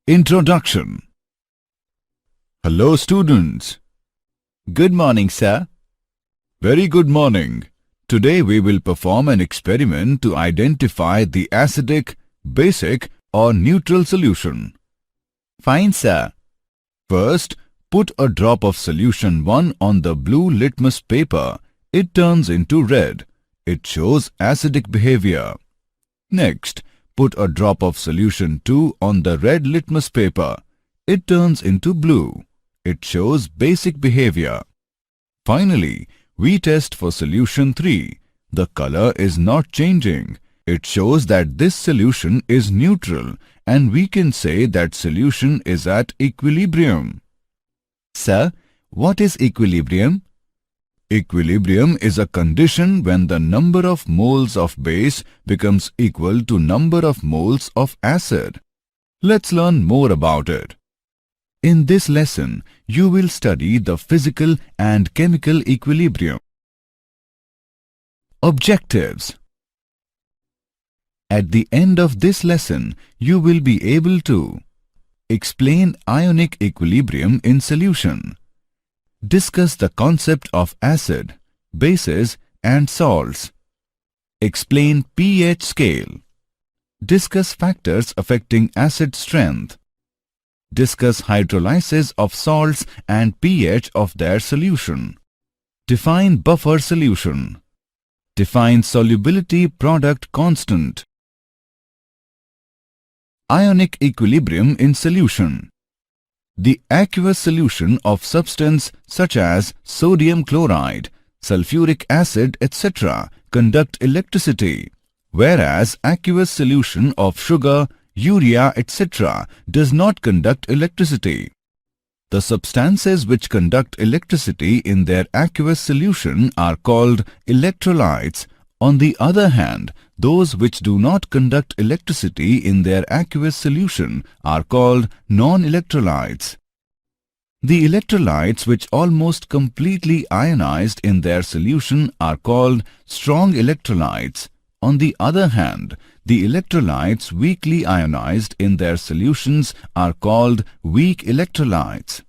Introduction. Hello students. Good morning, sir. Very good morning. Today we will perform an experiment to identify the acidic, basic or neutral solution. Fine, sir. First, put a drop of solution 1 on the blue litmus paper. It turns into red. It shows acidic behavior. Next, put a drop of solution 2 on the red litmus paper. It turns into blue. It shows basic behavior. Finally, we test for solution 3. The color is not changing. It shows that this solution is neutral and we can say that solution is at equilibrium. Sir, what is equilibrium? Equilibrium is a condition when the number of moles of base becomes equal to number of moles of acid. Let's learn more about it. In this lesson, you will study the physical and chemical equilibrium. Objectives. At the end of this lesson, you will be able to explain ionic equilibrium in solution. Discuss the concept of acid, bases and salts. Explain pH scale. Discuss factors affecting acid strength. Discuss hydrolysis of salts and pH of their solution. Define buffer solution. Define solubility product constant. Ionic equilibrium in solution. The aqueous solution of substance such as sodium chloride, sulfuric acid, etc. conduct electricity, whereas aqueous solution of sugar, urea, etc. does not conduct electricity. The substances which conduct electricity in their aqueous solution are called electrolytes. On the other hand, those which do not conduct electricity in their aqueous solution are called non-electrolytes. The electrolytes which almost completely ionized in their solution are called strong electrolytes. On the other hand, the electrolytes weakly ionized in their solutions are called weak electrolytes.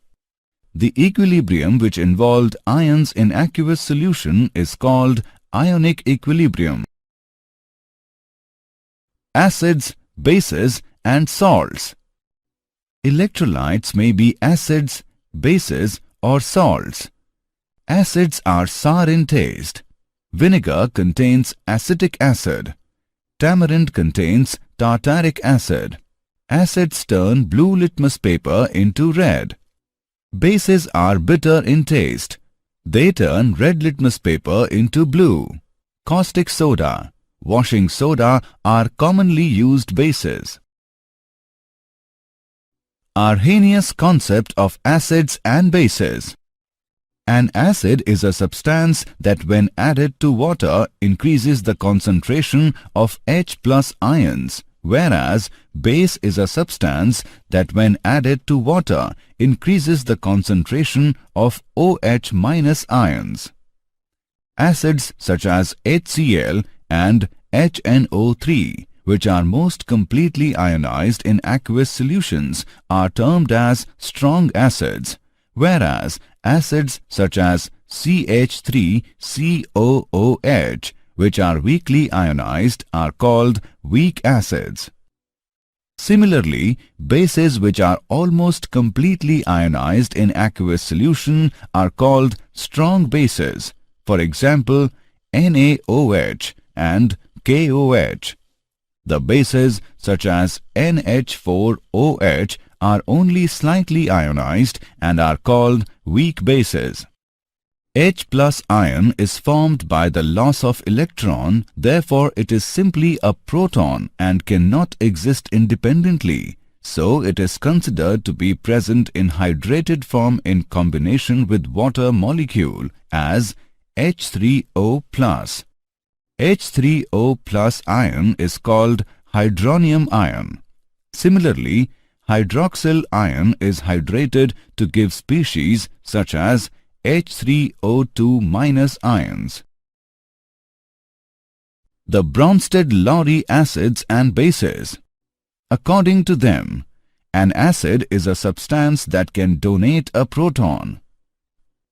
The equilibrium which involved ions in aqueous solution is called ionic equilibrium. Acids, bases and salts. Electrolytes may be acids, bases or salts. Acids are sour in taste. Vinegar contains acetic acid. Tamarind contains tartaric acid. Acids turn blue litmus paper into red. Bases are bitter in taste. They turn red litmus paper into blue. Caustic soda, washing soda are commonly used bases. Arrhenius concept of acids and bases. An acid is a substance that when added to water increases the concentration of H+ ions, whereas base is a substance that when added to water increases the concentration of OH- ions. Acids such as HCl and HNO3, which are most completely ionized in aqueous solutions, are termed as strong acids, whereas acids such as CH3COOH, which are weakly ionized, are called weak acids. Similarly, bases which are almost completely ionized in aqueous solution are called strong bases. For example, NaOH and KOH. The bases such as NH4OH are only slightly ionized and are called weak bases. H+ ion is formed by the loss of electron, therefore it is simply a proton and cannot exist independently. So it is considered to be present in hydrated form in combination with water molecule as H3O+. H3O+ ion is called hydronium ion. Similarly, hydroxyl ion is hydrated to give species such as H3O2- ions. The Bronsted-Lowry acids and bases. According to them, An acid is a substance that can donate a proton.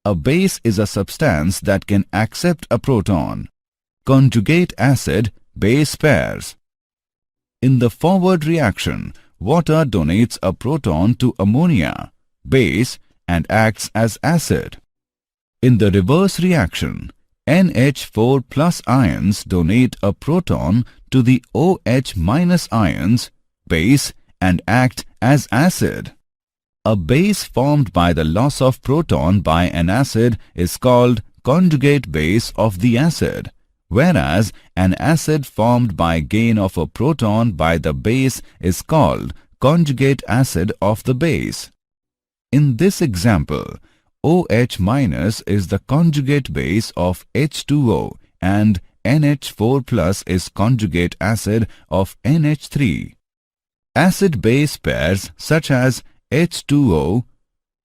A base is a substance that can accept a proton. Conjugate acid-base pairs. In the forward reaction, water donates a proton to ammonia, base, and acts as acid. In the reverse reaction, NH4 plus ions donate a proton to the OH minus ions, base, and act as acid. A base formed by the loss of proton by an acid is called conjugate base of the acid, whereas an acid formed by gain of a proton by the base is called conjugate acid of the base. In this example, OH minus is the conjugate base of H2O and NH4 plus is conjugate acid of NH3. Acid-base pairs such as H2O,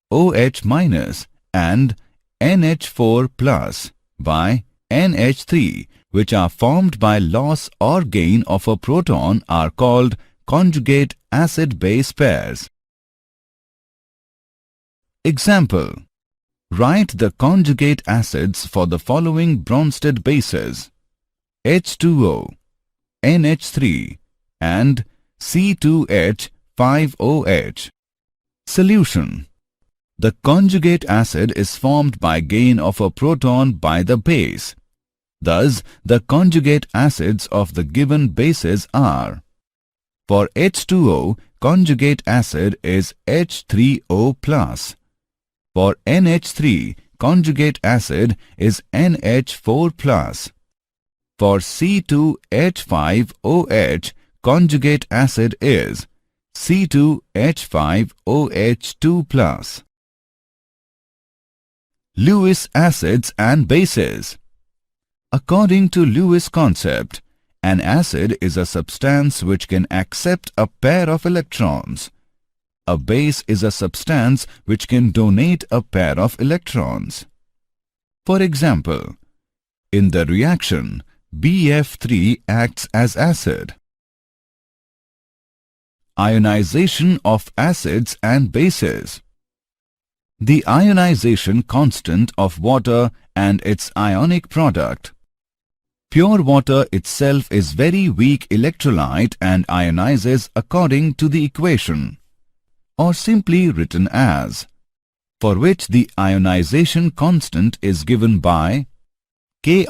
OH minus and NH4 plus by NH3, which are formed by loss or gain of a proton, are called conjugate acid-base pairs. Example: write the conjugate acids for the following Bronsted bases: H2O, NH3 and C2H5OH. Solution: the conjugate acid is formed by gain of a proton by the base. Thus, the conjugate acids of the given bases are: for H2O, conjugate acid is H3O+. For NH3, conjugate acid is NH4+. For C2H5OH, conjugate acid is C2H5OH2+. Lewis acids and bases. According to Lewis concept, an acid is a substance which can accept a pair of electrons. A base is a substance which can donate a pair of electrons. For example, in the reaction, BF3 acts as acid. Ionization of acids and bases. The ionization constant of water and its ionic product. Pure water itself is very weak electrolyte and ionizes according to the equation, or simply written as, for which the ionization constant is given by Ki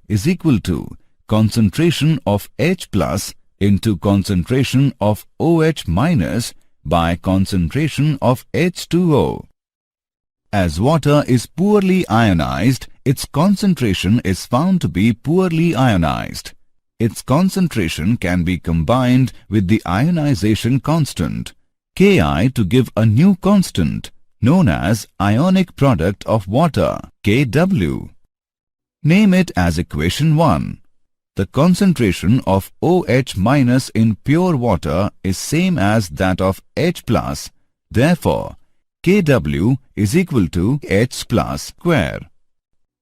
is equal to concentration of H plus into concentration of OH minus by concentration of H2O. As water is poorly ionized, its concentration is found to be poorly ionized. Its concentration can be combined with the ionization constant, Ki, to give a new constant known as ionic product of water, Kw. Name it as equation 1. The concentration of OH minus in pure water is same as that of H plus. Therefore, Kw is equal to H plus square.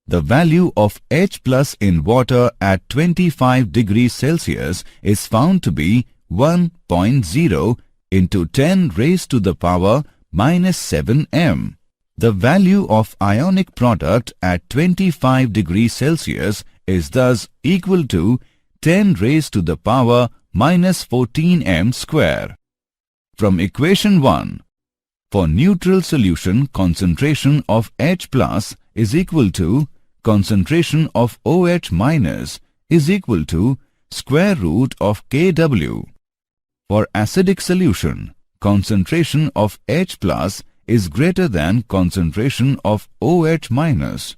The value of H plus in water at 25 degrees Celsius is found to be 1.0 into 10 raised to the power minus 7 m. The value of ionic product at 25 degrees Celsius is thus equal to 10 raised to the power minus 14 m square. From equation 1, for neutral solution, concentration of H plus is equal to concentration of OH minus is equal to square root of Kw. For acidic solution, concentration of H plus is greater than concentration of OH minus.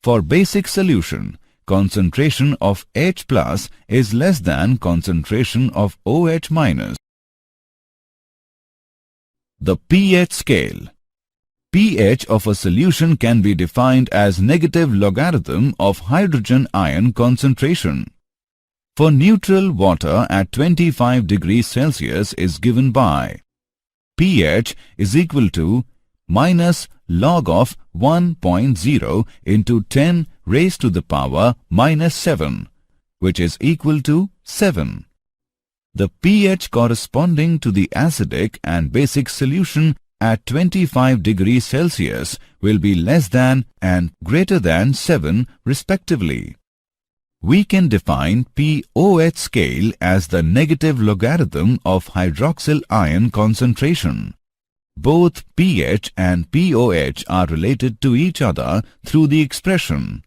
For basic solution, concentration of H plus is less than concentration of OH minus. The pH scale. pH of a solution can be defined as negative logarithm of hydrogen ion concentration. For neutral water at 25 degrees Celsius is given by pH is equal to minus log of 1.0 into 10 raised to the power minus 7, which is equal to 7. The pH corresponding to the acidic and basic solution at 25 degrees Celsius will be less than and greater than 7 respectively. We can define pOH scale as the negative logarithm of hydroxyl ion concentration. Both pH and pOH are related to each other through the expression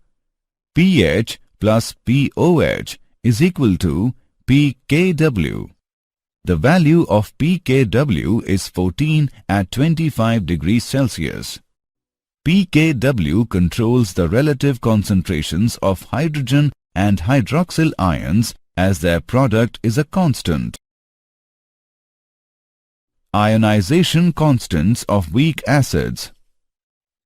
pH plus pOH is equal to pKw. The value of pKw is 14 at 25 degrees Celsius. pKw controls the relative concentrations of hydrogen and hydroxyl ions as their product is a constant. Ionization constants of weak acids.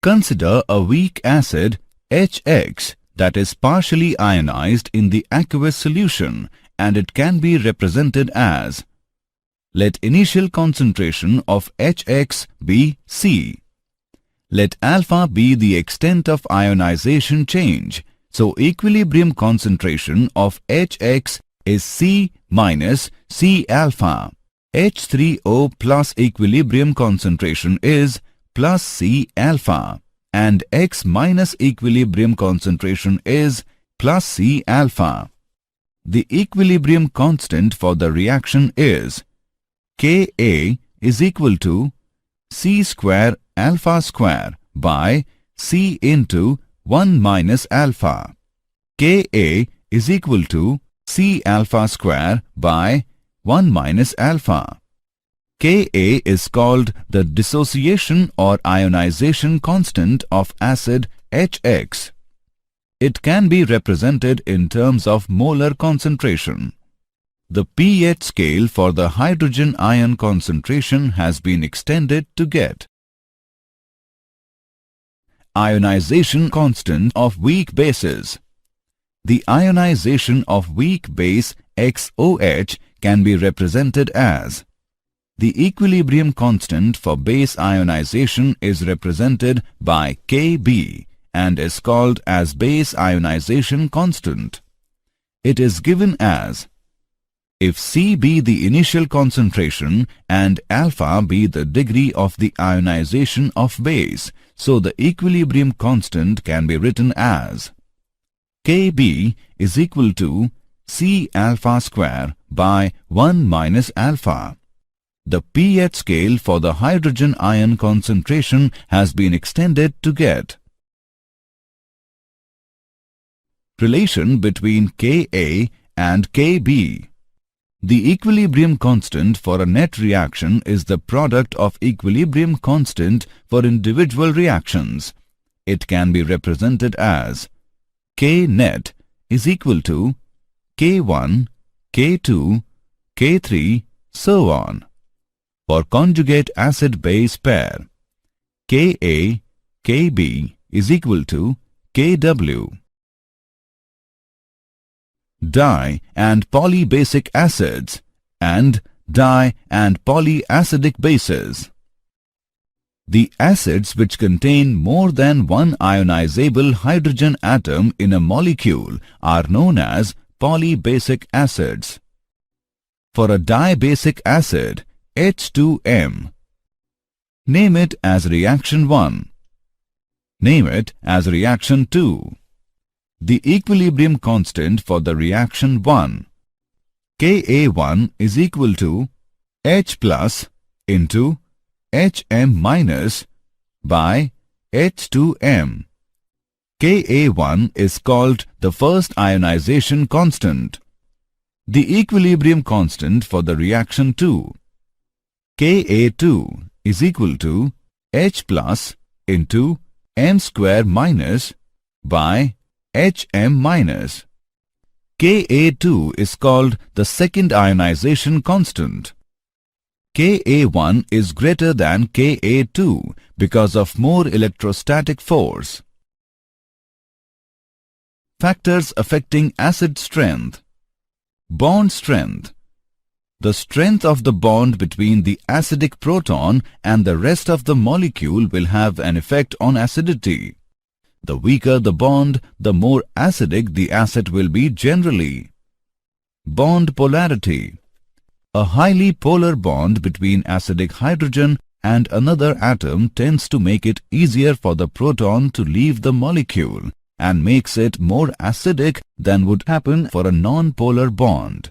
Consider a weak acid HX that is partially ionized in the aqueous solution, and it can be represented as: let initial concentration of HX be C. Let alpha be the extent of ionization change. So equilibrium concentration of HX is C minus C alpha. H3O plus equilibrium concentration is plus C alpha, and X minus equilibrium concentration is plus C alpha. The equilibrium constant for the reaction is Ka is equal to C square alpha square by C into 1 minus alpha. Ka is equal to C alpha square by 1 minus alpha. Ka is called the dissociation or ionization constant of acid HX. It can be represented in terms of molar concentration. The pH scale for the hydrogen ion concentration has been extended to get ionization constant of weak bases. The ionization of weak base XOH can be represented as: the equilibrium constant for base ionization is represented by Kb and is called as base ionization constant. It is given as: if C be the initial concentration and alpha be the degree of the ionization of base, so the equilibrium constant can be written as Kb is equal to C alpha square by 1 minus alpha. The pH scale for the hydrogen ion concentration has been extended to get relation between Ka and Kb. The equilibrium constant for a net reaction is the product of equilibrium constant for individual reactions. It can be represented as K net is equal to K1, K2, K3, so on. For conjugate acid-base pair, Ka, Kb is equal to Kw. Di- and polybasic acids and di- and polyacidic bases. The acids which contain more than one ionizable hydrogen atom in a molecule are known as polybasic acids. For a dibasic acid, H2M, name it as reaction 1. Name it as reaction 2. The equilibrium constant for the reaction 1, Ka1 is equal to H plus into Hm minus by H2M. Ka1 is called the first ionization constant. The equilibrium constant for the reaction 2, Ka2 is equal to H plus into M square minus by Hm minus. Ka2 is called the second ionization constant. Ka1 is greater than Ka2 because of more electrostatic force. Factors affecting acid strength. Bond strength. The strength of the bond between the acidic proton and the rest of the molecule will have an effect on acidity. The weaker the bond, the more acidic the acid will be generally. Bond polarity. A highly polar bond between acidic hydrogen and another atom tends to make it easier for the proton to leave the molecule and makes it more acidic than would happen for a non-polar bond.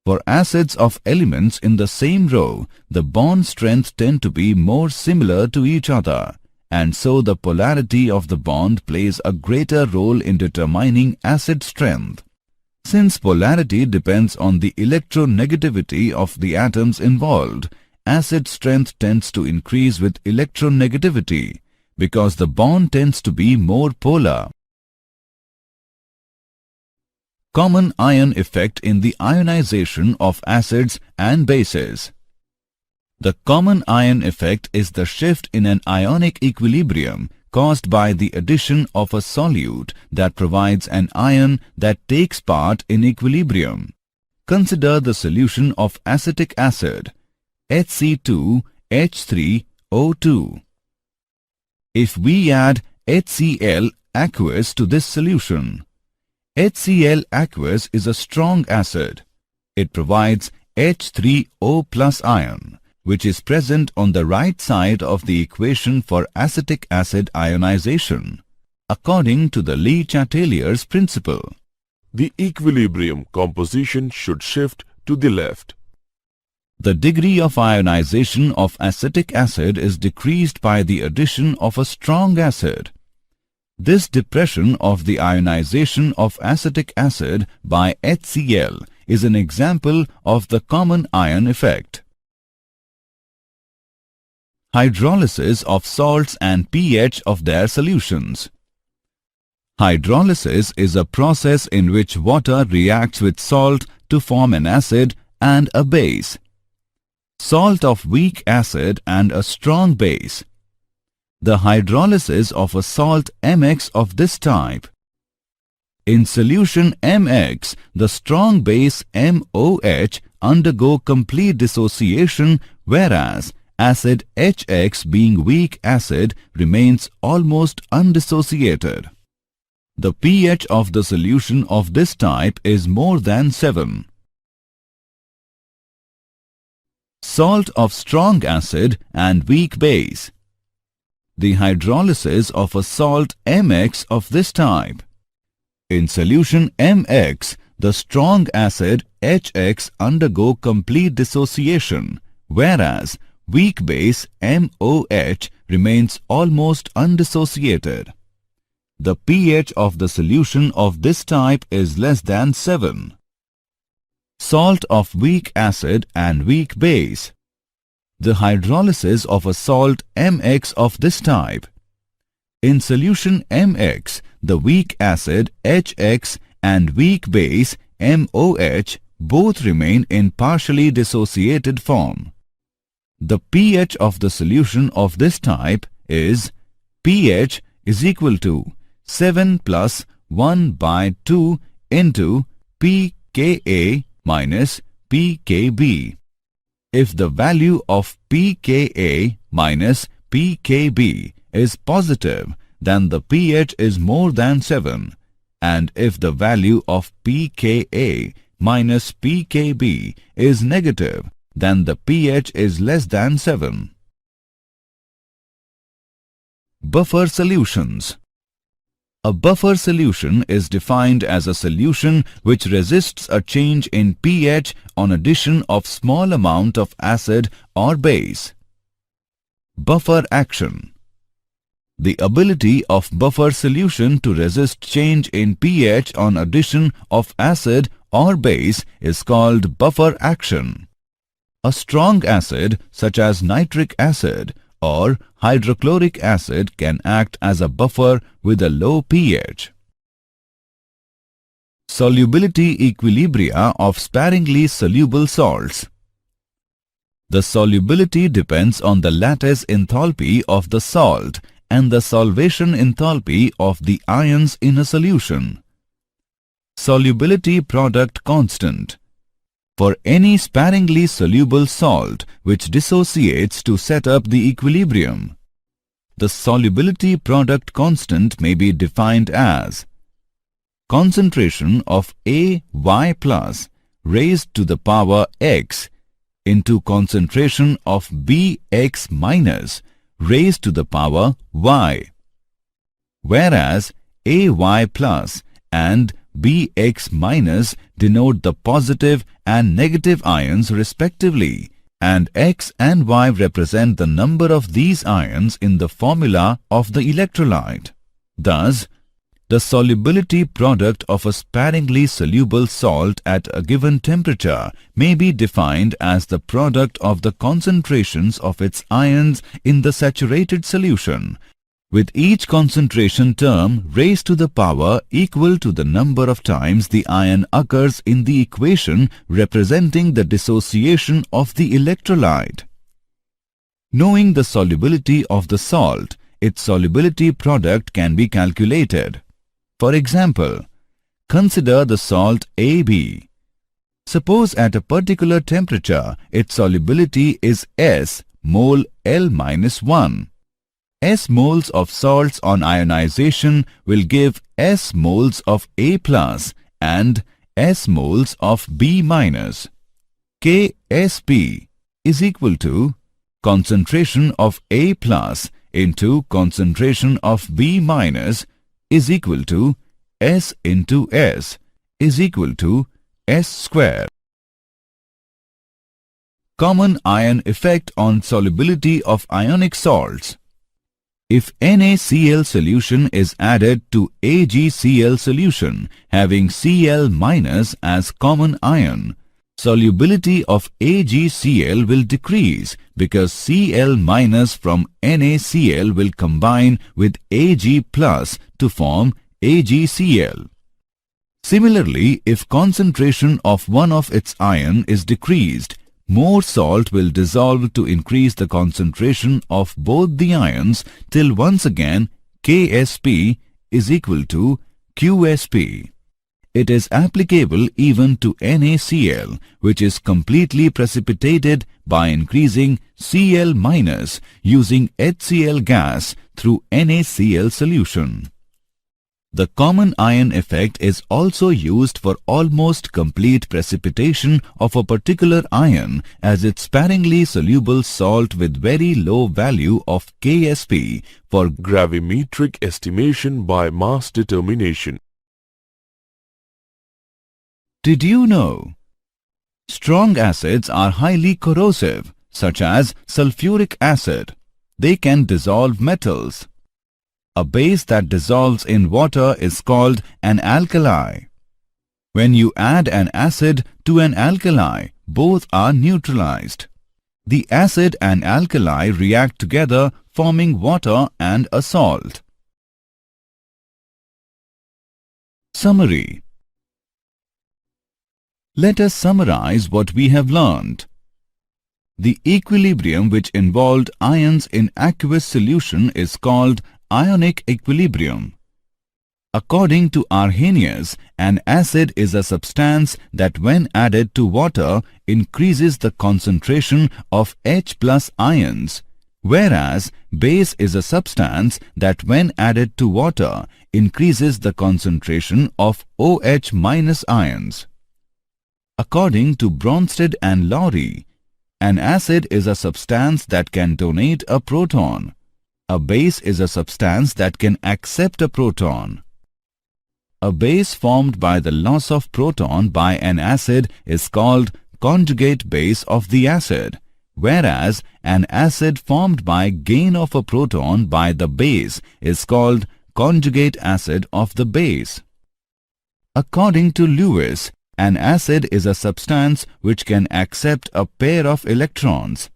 For acids of elements in the same row, the bond strength tend to be more similar to each other, and so the polarity of the bond plays a greater role in determining acid strength. Since polarity depends on the electronegativity of the atoms involved, acid strength tends to increase with electronegativity because the bond tends to be more polar. Common ion effect in the ionization of acids and bases. The common ion effect is the shift in an ionic equilibrium caused by the addition of a solute that provides an ion that takes part in equilibrium. Consider the solution of acetic acid, HC2H3O2. If we add HCl aqueous to this solution, HCl aqueous is a strong acid. It provides H3O+ ion, which is present on the right side of the equation for acetic acid ionization, according to the Le Chatelier's principle. The equilibrium composition should shift to the left. The degree of ionization of acetic acid is decreased by the addition of a strong acid. This depression of the ionization of acetic acid by HCl is an example of the common ion effect. Hydrolysis of salts and pH of their solutions. Hydrolysis is a process in which water reacts with salt to form an acid and a base. Salt of weak acid and a strong base. The hydrolysis of a salt MX of this type. In solution MX, the strong base MOH undergo complete dissociation, whereas acid HX, being weak acid, remains almost undissociated. The pH of the solution of this type is more than 7. Salt of strong acid and weak base. The hydrolysis of a salt MX of this type. In solution MX, the strong acid HX undergo complete dissociation, whereas weak base MOH remains almost undissociated. The pH of the solution of this type is less than 7. Salt of weak acid and weak base. The hydrolysis of a salt MX of this type. In solution MX, the weak acid HX and weak base MOH both remain in partially dissociated form. The pH of the solution of this type is pH is equal to 7 plus 1 by 2 into pKa minus pKb. If the value of pKa minus pKb is positive, then the pH is more than 7, and if the value of pKa minus pKb is negative, then the pH is less than 7. Buffer solutions. A buffer solution is defined as a solution which resists a change in pH on addition of small amount of acid or base. Buffer action. The ability of buffer solution to resist change in pH on addition of acid or base is called buffer action. A strong acid such as nitric acid or hydrochloric acid can act as a buffer with a low pH. Solubility equilibria of sparingly soluble salts. The solubility depends on the lattice enthalpy of the salt and the solvation enthalpy of the ions in a solution. Solubility product constant. For any sparingly soluble salt which dissociates to set up the equilibrium, the solubility product constant may be defined as concentration of AY plus raised to the power x into concentration of Bx minus raised to the power y, whereas Ay plus and Bx minus denote the positive and negative ions respectively, and X and Y represent the number of these ions in the formula of the electrolyte. Thus, the solubility product of a sparingly soluble salt at a given temperature may be defined as the product of the concentrations of its ions in the saturated solution, with each concentration term raised to the power equal to the number of times the ion occurs in the equation representing the dissociation of the electrolyte. Knowing the solubility of the salt, its solubility product can be calculated. For example, consider the salt AB. Suppose at a particular temperature its solubility is S mole L-1. S moles of salts on ionization will give S moles of A plus and S moles of B minus. KSP is equal to concentration of A plus into concentration of B minus is equal to S into S is equal to S square. Common ion effect on solubility of ionic salts. If NaCl solution is added to AgCl solution having Cl minus as common ion, solubility of AgCl will decrease because Cl minus from NaCl will combine with Ag plus to form AgCl. Similarly, if concentration of one of its ion is decreased, more salt will dissolve to increase the concentration of both the ions till once again KSP is equal to QSP. It is applicable even to NaCl, which is completely precipitated by increasing Cl minus using HCl gas through NaCl solution. The common ion effect is also used for almost complete precipitation of a particular ion as its sparingly soluble salt with very low value of KSP for gravimetric estimation by mass determination. Did you know? Strong acids are highly corrosive, such as sulfuric acid. They can dissolve metals. A base that dissolves in water is called an alkali. When you add an acid to an alkali, both are neutralized. The acid and alkali react together, forming water and a salt. Summary. Let us summarize what we have learned. The equilibrium which involved ions in aqueous solution is called ionic equilibrium. According to Arrhenius, an acid is a substance that when added to water increases the concentration of H plus ions, whereas base is a substance that when added to water increases the concentration of OH minus ions. According to Bronsted and Lowry, an acid is a substance that can donate a proton. A base is a substance that can accept a proton. A base formed by the loss of proton by an acid is called conjugate base of the acid, whereas an acid formed by gain of a proton by the base is called conjugate acid of the base. According to Lewis, an acid is a substance which can accept a pair of electrons.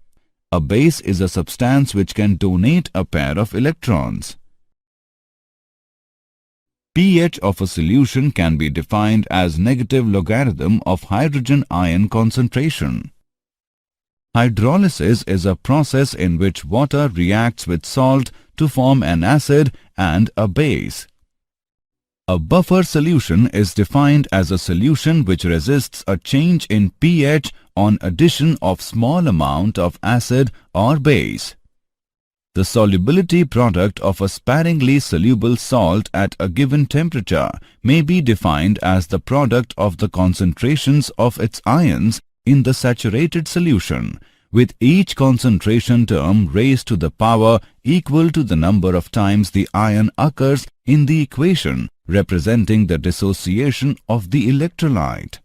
A base is a substance which can donate a pair of electrons. pH of a solution can be defined as negative logarithm of hydrogen ion concentration. Hydrolysis is a process in which water reacts with salt to form an acid and a base. A buffer solution is defined as a solution which resists a change in pH on addition of small amount of acid or base. The solubility product of a sparingly soluble salt at a given temperature may be defined as the product of the concentrations of its ions in the saturated solution, with each concentration term raised to the power equal to the number of times the ion occurs in the equation representing the dissociation of the electrolyte.